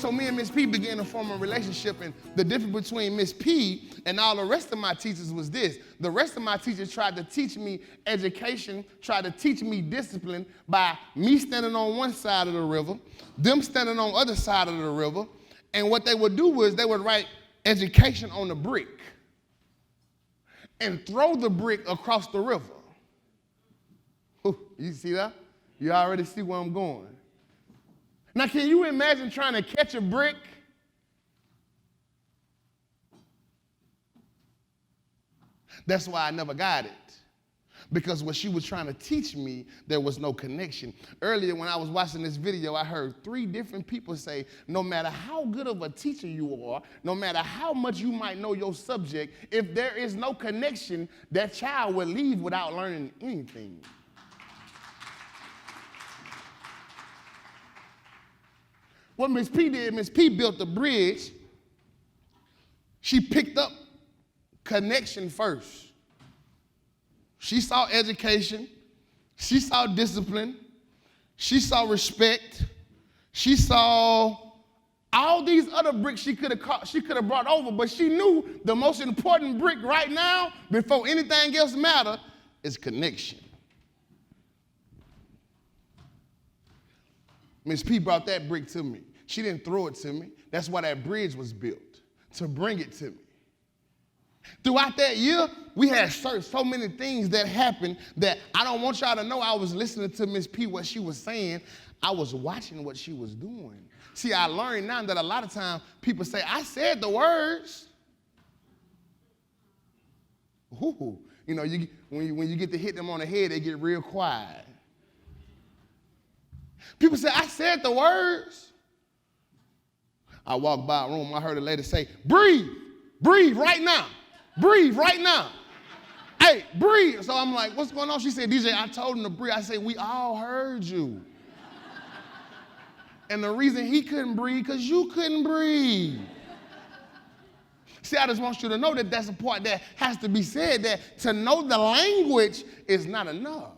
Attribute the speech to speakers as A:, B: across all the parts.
A: So me and Miss P began to form a relationship, and the difference between Miss P and all the rest of my teachers was this. The rest of my teachers tried to teach me education, tried to teach me discipline by me standing on one side of the river, them standing on the other side of the river, and what they would do was they would write education on the brick and throw the brick across the river. Ooh, you see that? You already see where I'm going. Now, can you imagine trying to catch a brick? That's why I never got it. Because what she was trying to teach me, there was no connection. Earlier when I was watching this video, I heard 3 different people say, no matter how good of a teacher you are, no matter how much you might know your subject, if there is no connection, that child will leave without learning anything. What Miss P did, Miss P built a bridge. She picked up connection first. She saw education. She saw discipline. She saw respect. She saw all these other bricks she could have brought over, but she knew the most important brick right now, before anything else mattered, is connection. Miss P brought that brick to me. She didn't throw it to me. That's why that bridge was built, to bring it to me. Throughout that year, we had so many things that happened that I don't want y'all to know I was listening to Miss P, what she was saying. I was watching what she was doing. See, I learned now that a lot of times people say, I said the words. Ooh, you know, when you get to hit them on the head, they get real quiet. People say, I said the words. I walked by a room, I heard a lady say, breathe, breathe right now, breathe right now. Hey, breathe. So I'm like, what's going on? She said, DJ, I told him to breathe. I said, we all heard you. And the reason he couldn't breathe, because you couldn't breathe. See, I just want you to know that that's a part that has to be said, that to know the language is not enough.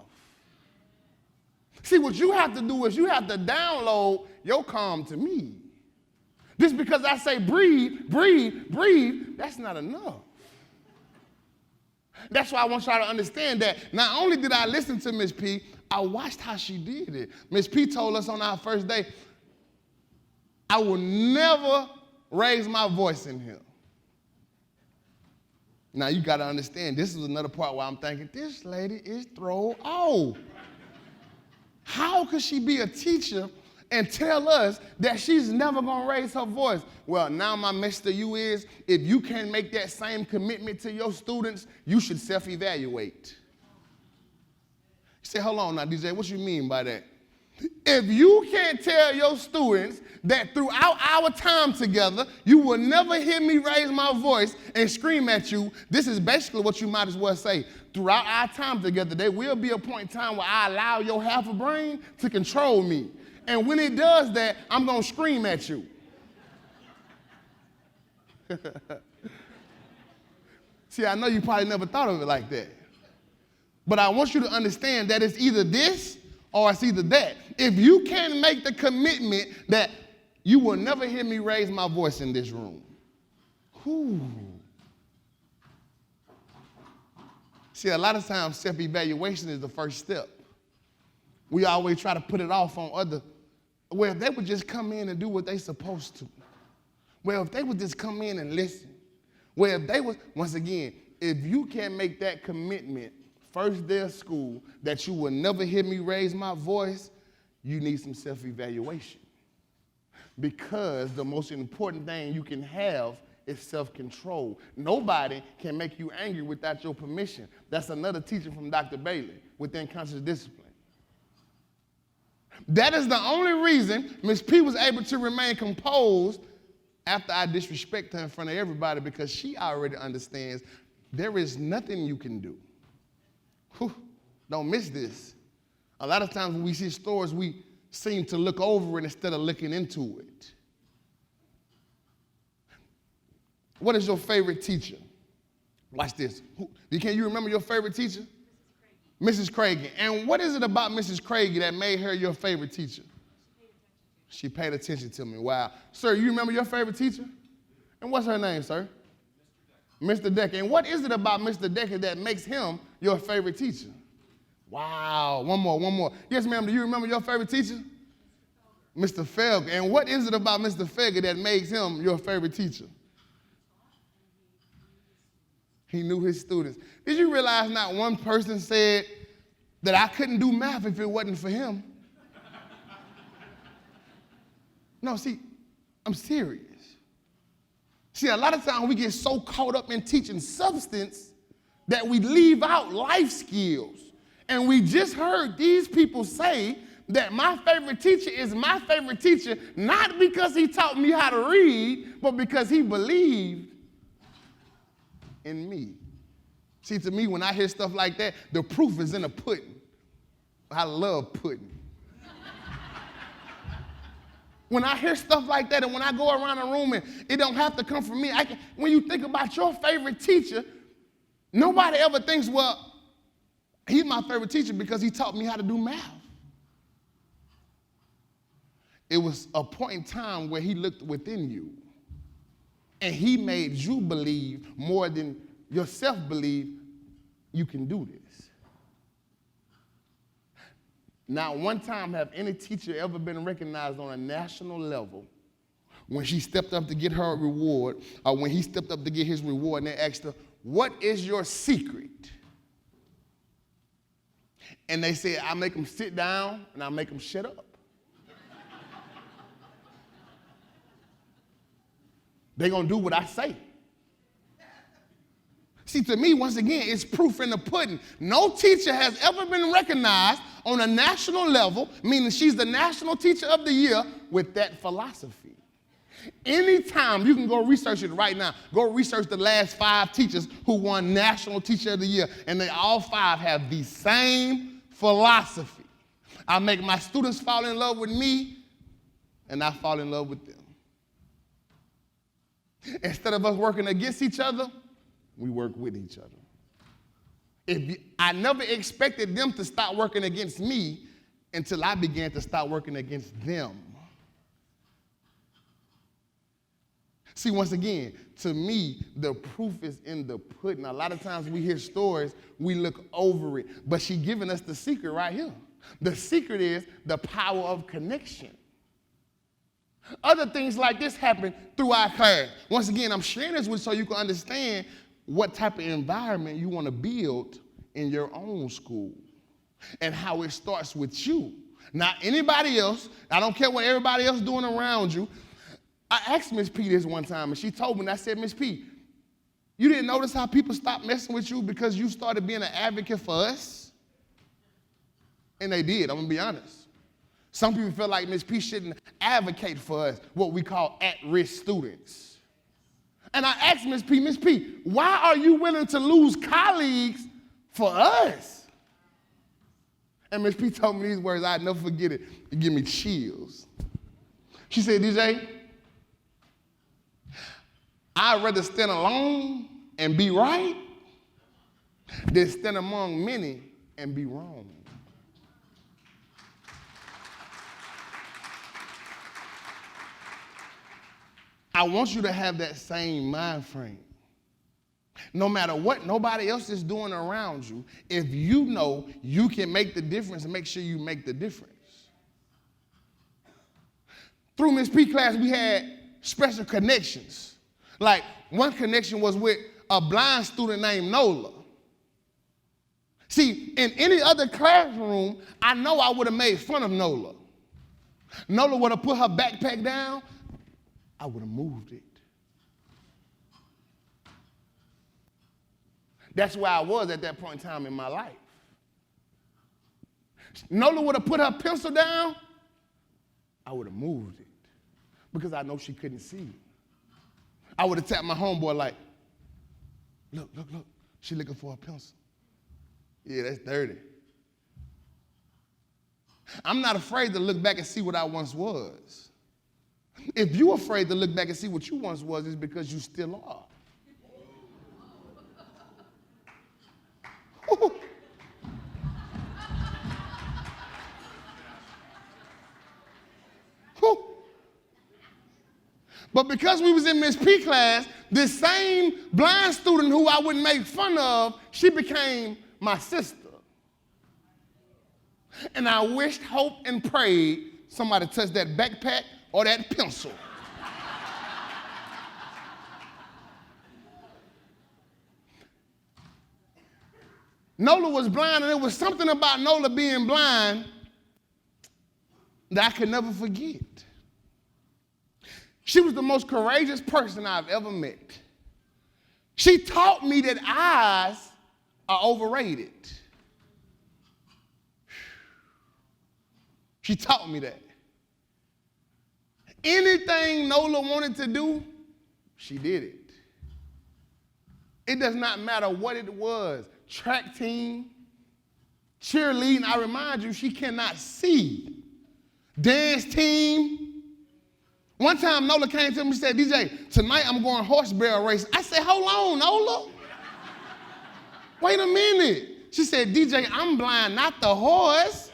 A: See, what you have to do is you have to download your calm to me. Just because I say breathe, breathe, breathe, that's not enough. That's why I want y'all to understand that not only did I listen to Miss P, I watched how she did it. Miss P told us on our first day, I will never raise my voice in here. Now you got to understand, this is another part where I'm thinking, this lady is thrown off. How could she be a teacher and tell us that she's never going to raise her voice? Well, now my message to you is, if you can't make that same commitment to your students, you should self-evaluate. You say, hold on now, DJ, what you mean by that? If you can't tell your students that throughout our time together, you will never hear me raise my voice and scream at you, this is basically what you might as well say. Throughout our time together, there will be a point in time where I allow your half a brain to control me. And when it does that, I'm going to scream at you. See, I know you probably never thought of it like that. But I want you to understand that it's either this or it's either that. If you can't make the commitment that you will never hear me raise my voice in this room. Whew. See, a lot of times self-evaluation is the first step. We always try to put it off on other. Well, if they would just come in and do what they're supposed to. Well, if they would just come in and listen. Well, if they was, once again, if you can't make that commitment first day of school that you will never hear me raise my voice, you need some self-evaluation. Because the most important thing you can have is self-control. Nobody can make you angry without your permission. That's another teaching from Dr. Bailey within conscious discipline. That is the only reason Miss P was able to remain composed after I disrespect her in front of everybody, because she already understands there is nothing you can do. Whew, don't miss this. A lot of times when we see stories, we seem to look over it instead of looking into it. What is your favorite teacher? Watch this. Can you remember your favorite teacher? Mrs. Craigie. And what is it about Mrs. Craigie that made her your favorite teacher? She paid attention to me. Wow. Sir, you remember your favorite teacher? And what's her name, sir? Mr. Decker. And what is it about Mr. Decker that makes him your favorite teacher? Wow. One more. Yes, ma'am. Do you remember your favorite teacher? Mr. Felger. And what is it about Mr. Felger that makes him your favorite teacher? He knew his students. Did you realize not one person said that I couldn't do math if it wasn't for him? No, see, I'm serious. See, a lot of times we get so caught up in teaching substance that we leave out life skills. And we just heard these people say that my favorite teacher is my favorite teacher, not because he taught me how to read, but because he believed in me. See, to me, when I hear stuff like that, the proof is in the pudding. I love pudding. When I hear stuff like that and when I go around the room and it don't have to come from me, when you think about your favorite teacher, nobody ever thinks, well, he's my favorite teacher because he taught me how to do math. It was a point in time where he looked within you and he made you believe more than yourself believe you can do this. Now, one time, have any teacher ever been recognized on a national level when she stepped up to get her reward, or when he stepped up to get his reward, and they asked her, what is your secret? And they said, I make them sit down and I make them shut up. They're going to do what I say. See, to me, once again, it's proof in the pudding. No teacher has ever been recognized on a national level, meaning she's the National Teacher of the Year, with that philosophy. Anytime, you can go research it right now. Go research the last 5 teachers who won National Teacher of the Year, and they all 5 have the same philosophy. I make my students fall in love with me, and I fall in love with them. Instead of us working against each other, we work with each other. I never expected them to stop working against me until I began to start working against them. See, once again, to me, the proof is in the pudding. A lot of times we hear stories, we look over it, but she's giving us the secret right here. The secret is the power of connection. Other things like this happen through our class. Once again, I'm sharing this with you so you can understand what type of environment you want to build in your own school and how it starts with you, not anybody else. I don't care what everybody else doing around you. I asked Miss P this one time, and she told me, and I said, Miss P, you didn't notice how people stopped messing with you because you started being an advocate for us? And they did, I'm going to be honest. Some people feel like Miss P shouldn't advocate for us, what we call at-risk students. And I asked Miss P, why are you willing to lose colleagues for us? And Miss P told me these words, I'd never forget it. It gave me chills. She said, DJ, I'd rather stand alone and be right than stand among many and be wrong. I want you to have that same mind frame. No matter what nobody else is doing around you, if you know you can make the difference, make sure you make the difference. Through Miss P class, we had special connections. Like one connection was with a blind student named Nola. See, in any other classroom, I know I would have made fun of Nola. Nola would have put her backpack down, I would have moved it. That's where I was at that point in time in my life. Nola would have put her pencil down, I would have moved it because I know she couldn't see it. I would have tapped my homeboy like, look, she looking for a pencil. Yeah, that's dirty. I'm not afraid to look back and see what I once was. If you're afraid to look back and see what you once was, it's because you still are. But because we was in Miss P class, this same blind student who I wouldn't make fun of, she became my sister. And I wished, hoped, and prayed somebody touched that backpack or that pencil. Nola was blind, and there was something about Nola being blind that I could never forget. She was the most courageous person I've ever met. She taught me that eyes are overrated. She taught me that. Anything Nola wanted to do, she did it. It does not matter what it was. Track team, cheerleading, I remind you, she cannot see. Dance team. One time Nola came to me and said, DJ, tonight I'm going horse barrel racing. I said, hold on, Nola. Wait a minute. She said, DJ, I'm blind, not the horse.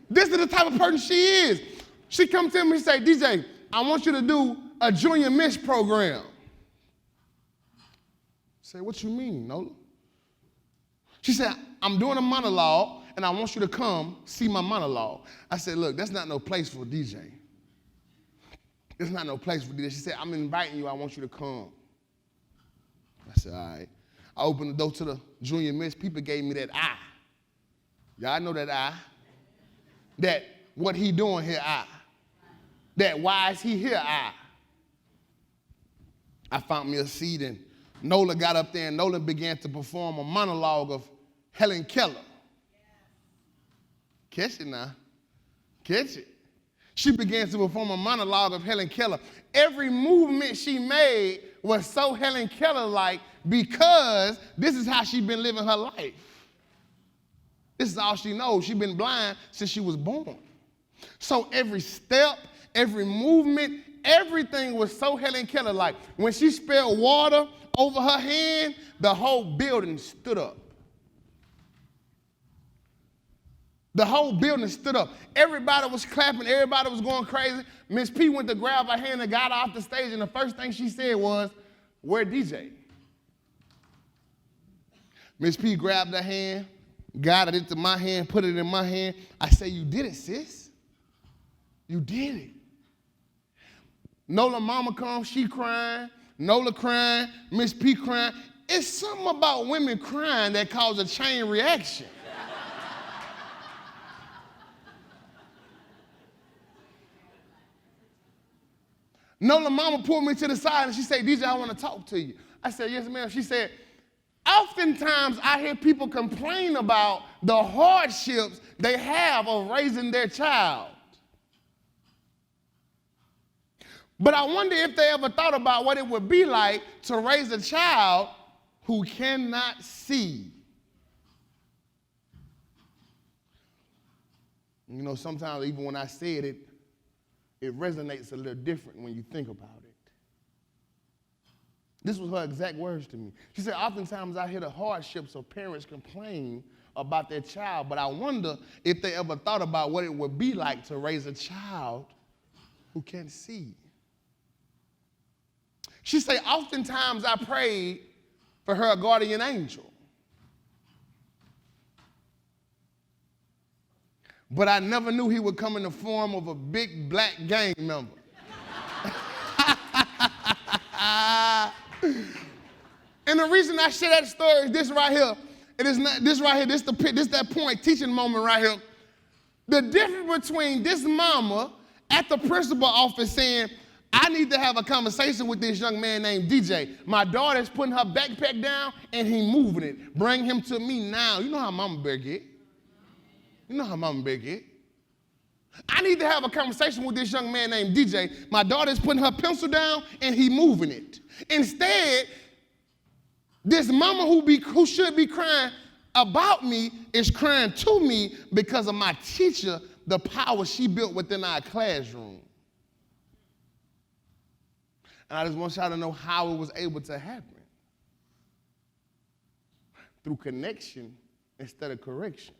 A: This is the type of person she is. She come to me and say, DJ, I want you to do a junior miss program. I say, what you mean, Nola? She said, I'm doing a monologue, and I want you to come see my monologue. I said, look, that's not no place for a DJ. It's not no place for DJ. She said, I'm inviting you. I want you to come. I said, all right. I opened the door to the junior miss. People gave me that eye. Y'all know that eye. That what he doing here eye. That why is he here eye. I found me a seat, and Nola got up there, and Nola began to perform a monologue of Helen Keller. Catch it now. Catch it. She began to perform a monologue of Helen Keller. Every movement she made was so Helen Keller-like because this is how she's been living her life. This is all she knows. She's been blind since she was born. So every step, every movement, everything was so Helen Keller-like. When she spilled water over her hand, the whole building stood up. The whole building stood up. Everybody was clapping. Everybody was going crazy. Miss P went to grab her hand and got off the stage, and the first thing she said was, where DJ? Miss P grabbed her hand, got it into my hand, put it in my hand. I said, you did it, sis. You did it. Nola mama comes, she crying. Nola crying, Miss P crying. It's something about women crying that causes a chain reaction. Nola mama pulled me to the side and she said, DJ, I want to talk to you. I said, yes, ma'am. She said, oftentimes I hear people complain about the hardships they have of raising their child. But I wonder if they ever thought about what it would be like to raise a child who cannot see. You know, sometimes even when I said it, it resonates a little different when you think about it. This was her exact words to me. She said, oftentimes I hear the hardships of parents complain about their child, but I wonder if they ever thought about what it would be like to raise a child who can't see. She said, oftentimes I prayed for her guardian angel. But I never knew he would come in the form of a big black gang member. And the reason I share that story is this right here. It is not this right here. This that point teaching moment right here. The difference between this mama at the principal office saying, I need to have a conversation with this young man named DJ. My daughter's putting her backpack down and he moving it. Bring him to me now. You know how mama bear get. You know how mama bear get. I need to have a conversation with this young man named DJ. My daughter's putting her pencil down and he moving it. Instead, this mama who should be crying about me is crying to me because of my teacher, the power she built within our classroom. And I just want y'all to know how it was able to happen. Through connection instead of correction.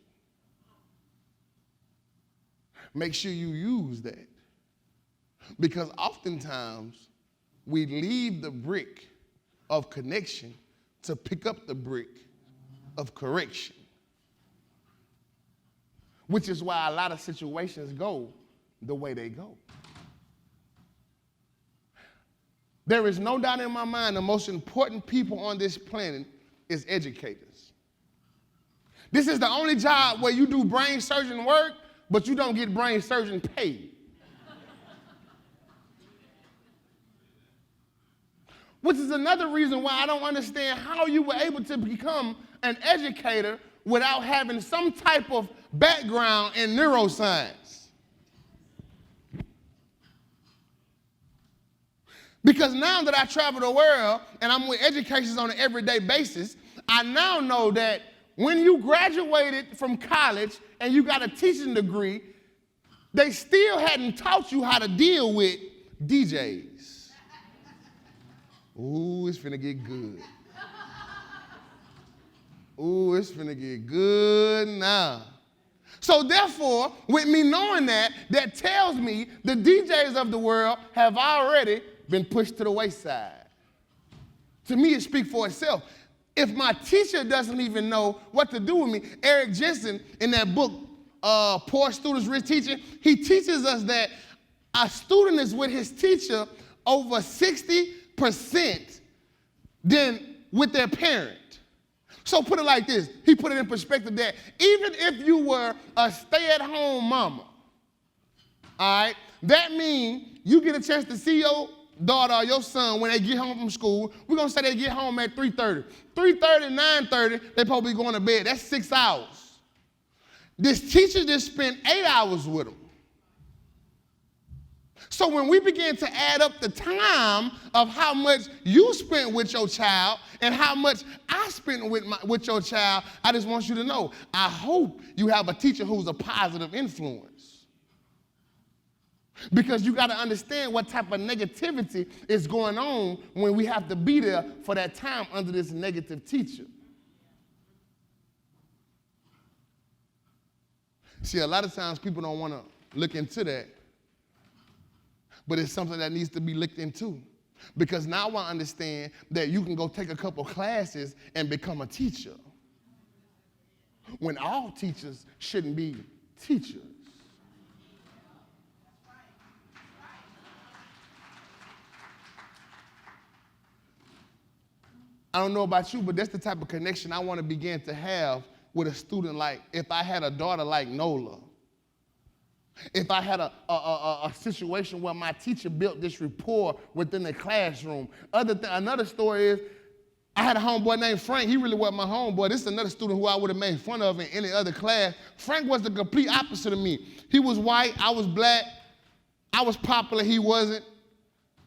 A: Make sure you use that. Because oftentimes we leave the brick of connection to pick up the brick of correction, which is why a lot of situations go the way they go. There is no doubt in my mind the most important people on this planet is educators. This is the only job where you do brain surgeon work, but you don't get brain surgeon paid. Which is another reason why I don't understand how you were able to become an educator without having some type of background in neuroscience. Because now that I travel the world and I'm with educators on an everyday basis, I now know that when you graduated from college and you got a teaching degree, they still hadn't taught you how to deal with DJs. Ooh, it's finna get good. Ooh, it's finna get good now. So therefore, with me knowing that, that tells me the DJs of the world have already been pushed to the wayside. To me, it speaks for itself. If my teacher doesn't even know what to do with me, Eric Jensen, in that book, Poor Students, Rich Teacher, he teaches us that a student is with his teacher over 60% than with their parent. So put it like this. He put it in perspective that even if you were a stay-at-home mama, all right, that means you get a chance to see your daughter or your son when they get home from school. We're going to say they get home at 3:30. 3:30, 9:30, they probably going to bed. That's 6 hours. This teacher just spent 8 hours with them. So when we begin to add up the time of how much you spent with your child and how much I spent with your child, I just want you to know, I hope you have a teacher who's a positive influence. Because you got to understand what type of negativity is going on when we have to be there for that time under this negative teacher. See, a lot of times people don't want to look into that, but it's something that needs to be looked into. Because now I understand that you can go take a couple classes and become a teacher, when all teachers shouldn't be teachers. I don't know about you, but that's the type of connection I want to begin to have with a student. Like if I had a daughter like Nola, if I had a situation where my teacher built this rapport within the classroom. Another story is I had a homeboy named Frank. He really wasn't my homeboy. This is another student who I would have made fun of in any other class. Frank was the complete opposite of me. He was white, I was black. I was popular, he wasn't.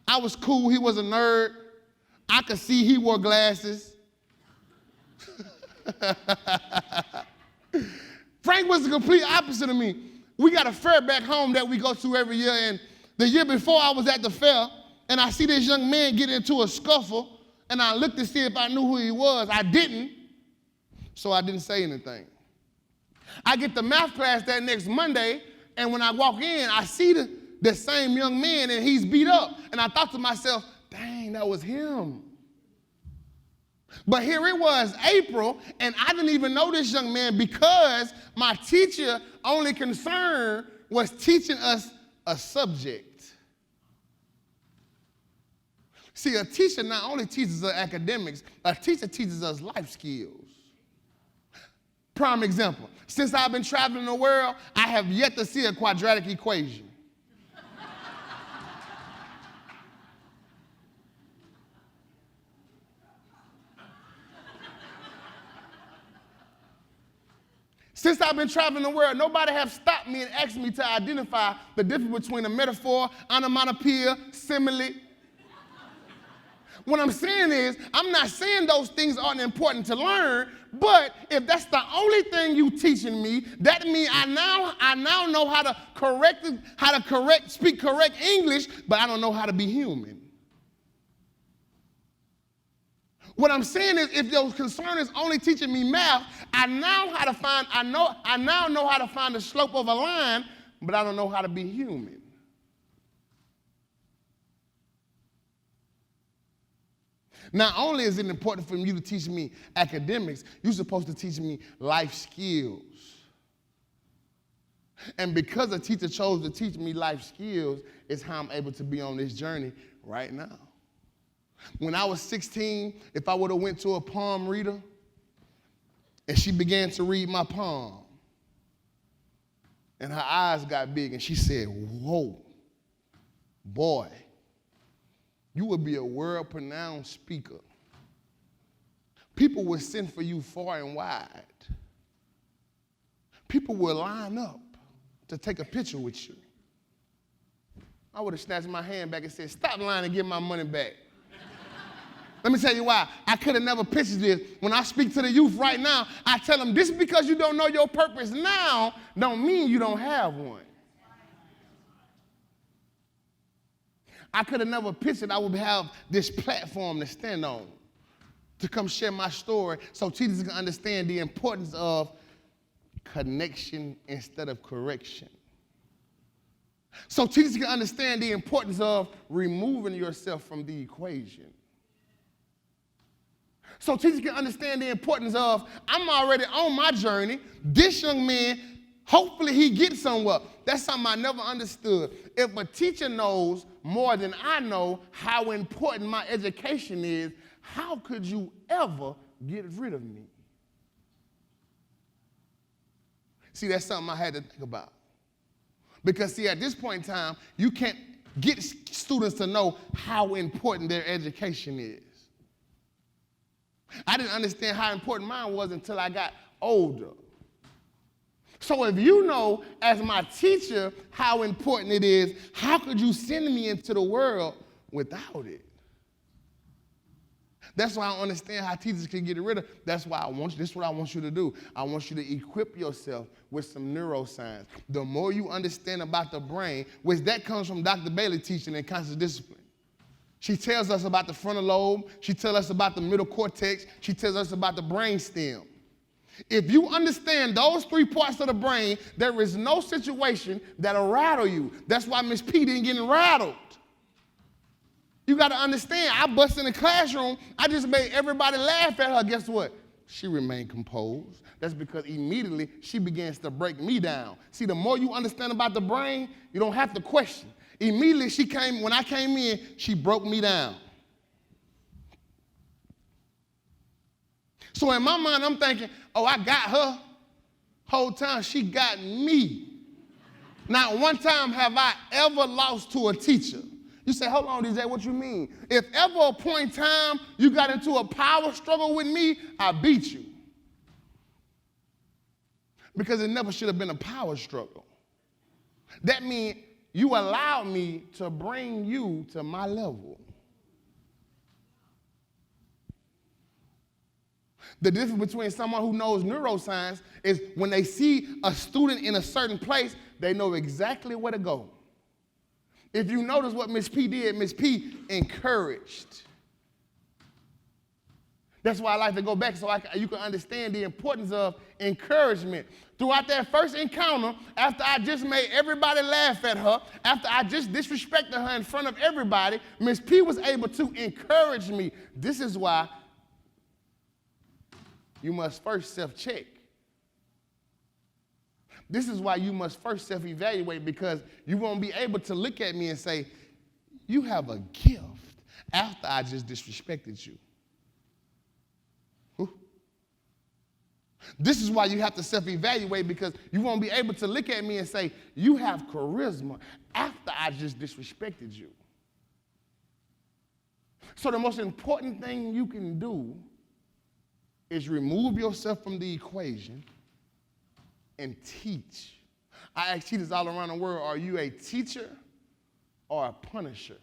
A: I was cool, he was a nerd. I could see he wore glasses. Frank was the complete opposite of me. We got a fair back home that we go to every year, and the year before I was at the fair, and I see this young man get into a scuffle, and I looked to see if I knew who he was. I didn't, so I didn't say anything. I get to math class that next Monday, and when I walk in, I see the same young man, and he's beat up, and I thought to myself, dang, that was him. But here it was, April, and I didn't even know this young man because my teacher only concern was teaching us a subject. See, a teacher not only teaches us academics, a teacher teaches us life skills. Prime example, since I've been traveling the world, I have yet to see a quadratic equation. Since I've been traveling the world, nobody have stopped me and asked me to identify the difference between a metaphor, onomatopoeia, simile. What I'm saying is, I'm not saying those things aren't important to learn, but if that's the only thing you teaching me, that means I now know how to speak correct English, but I don't know how to be human. What I'm saying is, if your concern is only teaching me math, I now know how to find the slope of a line, but I don't know how to be human. Not only is it important for you to teach me academics, you're supposed to teach me life skills. And because a teacher chose to teach me life skills, is how I'm able to be on this journey right now. When I was 16, if I would have went to a palm reader and she began to read my palm, and her eyes got big and she said, "Whoa, boy, you would be a world-renowned speaker. People would send for you far and wide. People would line up to take a picture with you." I would have snatched my hand back and said, "Stop lying and give my money back." Let me tell you why. I could have never pictured this. When I speak to the youth right now, I tell them, just because you don't know your purpose now don't mean you don't have one. I could have never pictured I would have this platform to stand on, to come share my story so teachers can understand the importance of connection instead of correction. So teachers can understand the importance of removing yourself from the equation. So teachers can understand the importance of, I'm already on my journey. This young man, hopefully he gets somewhere. That's something I never understood. If a teacher knows more than I know how important my education is, how could you ever get rid of me? See, that's something I had to think about. Because, see, at this point in time, you can't get students to know how important their education is. I didn't understand how important mine was until I got older. So if you know, as my teacher, how important it is, how could you send me into the world without it? That's why I don't understand how teachers can get rid of it. That's why this is what I want you to do. I want you to equip yourself with some neuroscience. The more you understand about the brain, which that comes from Dr. Bailey teaching in conscious discipline. She tells us about the frontal lobe. She tells us about the middle cortex. She tells us about the brain stem. If you understand those three parts of the brain, there is no situation that'll rattle you. That's why Miss P didn't get rattled. You got to understand, I busted in the classroom. I just made everybody laugh at her. Guess what? She remained composed. That's because immediately she begins to break me down. See, the more you understand about the brain, you don't have to question. Immediately when I came in, she broke me down. So in my mind, I'm thinking, oh, I got her. Whole time, she got me. Not one time have I ever lost to a teacher. You say, hold on, DJ, what you mean? If ever a point in time you got into a power struggle with me, I beat you. Because it never should have been a power struggle. That means you allowed me to bring you to my level. The difference between someone who knows neuroscience is when they see a student in a certain place, they know exactly where to go. If you notice what Miss P did, Miss P encouraged. That's why I like to go back so you can understand the importance of encouragement. Throughout that first encounter, after I just made everybody laugh at her, after I just disrespected her in front of everybody, Miss P was able to encourage me. This is why you must first self-check. This is why you must first self-evaluate, because you won't be able to look at me and say, you have a gift after I just disrespected you. Ooh. This is why you have to self-evaluate, because you won't be able to look at me and say, you have charisma after I just disrespected you. So the most important thing you can do is remove yourself from the equation and teach. I ask teachers all around the world, are you a teacher or a punisher?